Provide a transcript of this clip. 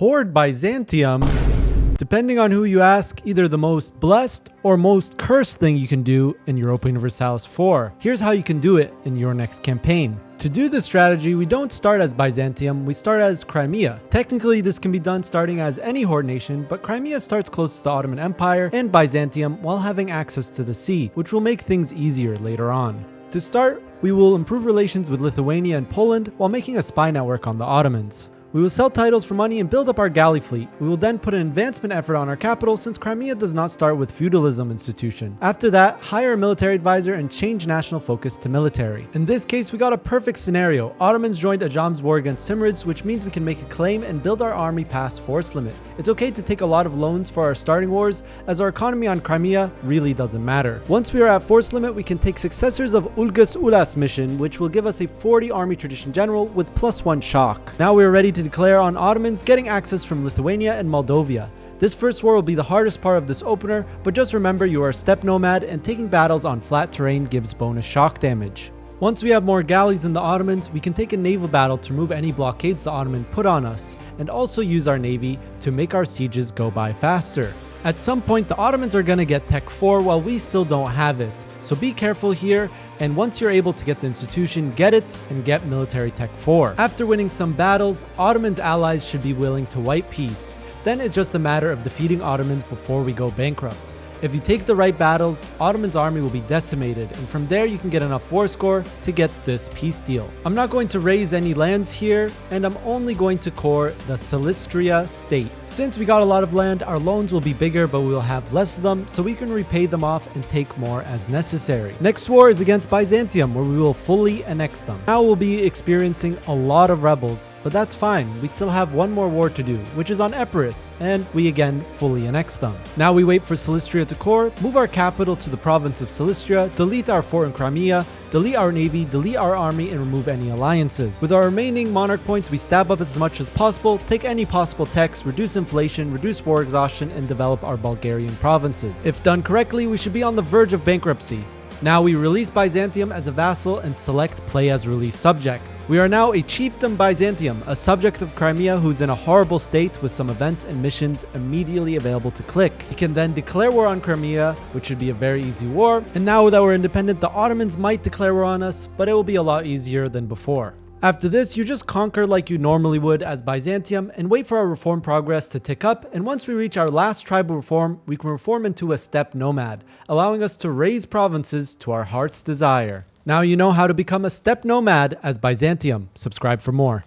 Horde Byzantium, depending on who you ask, either the most blessed or most cursed thing you can do in Europa Universalis 4. Here's how you can do it in your next campaign. To do this strategy, we don't start as Byzantium, we start as Crimea. Technically, this can be done starting as any Horde nation, but Crimea starts close to the Ottoman Empire and Byzantium while having access to the sea, which will make things easier later on. To start, we will improve relations with Lithuania and Poland while making a spy network on the Ottomans. We will sell titles for money and build up our galley fleet. We will then put an advancement effort on our capital since Crimea does not start with feudalism institution. After that, hire a military advisor and change national focus to military. In this case, we got a perfect scenario. Ottomans joined Ajam's war against Timurids, which means we can make a claim and build our army past force limit. It's okay to take a lot of loans for our starting wars, as our economy on Crimea really doesn't matter. Once we are at force limit, we can take successors of Ulgus Ulas mission, which will give us a 40 army tradition general with +1 shock. Now we are ready to declare on Ottomans, getting access from Lithuania and Moldavia. This first war will be the hardest part of this opener, but just remember you are a steppe nomad and taking battles on flat terrain gives bonus shock damage. Once we have more galleys than the Ottomans, we can take a naval battle to remove any blockades the Ottomans put on us, and also use our navy to make our sieges go by faster. At some point, the Ottomans are gonna get Tech 4 while we still don't have it, so be careful here, and once you're able to get the institution, get it and get military Tech 4. After winning some battles, Ottomans' allies should be willing to wipe peace. Then it's just a matter of defeating Ottomans before we go bankrupt. If you take the right battles, Ottoman's army will be decimated, and from there you can get enough war score to get this peace deal. I'm not going to raise any lands here, and I'm only going to core the Silistria state. Since we got a lot of land, our loans will be bigger, but we will have less of them, so we can repay them off and take more as necessary. Next war is against Byzantium, where we will fully annex them. Now we'll be experiencing a lot of rebels, but that's fine. We still have one more war to do, which is on Epirus, and we again fully annex them. Now we wait for Silistria to core, move our capital to the province of Silistria, delete our fort in Crimea, delete our navy, delete our army, and remove any alliances. With our remaining monarch points, we stab up as much as possible, take any possible techs, reduce inflation, reduce war exhaustion, and develop our Bulgarian provinces. If done correctly, we should be on the verge of bankruptcy. Now we release Byzantium as a vassal and select play as released subject. We are now a chiefdom Byzantium, a subject of Crimea who's in a horrible state with some events and missions immediately available to click. You can then declare war on Crimea, which should be a very easy war. And now that we're independent, the Ottomans might declare war on us, but it will be a lot easier than before. After this, you just conquer like you normally would as Byzantium and wait for our reform progress to tick up, and once we reach our last tribal reform, we can reform into a steppe nomad, allowing us to raise provinces to our heart's desire. Now you know how to become a steppe nomad as Byzantium. Subscribe for more.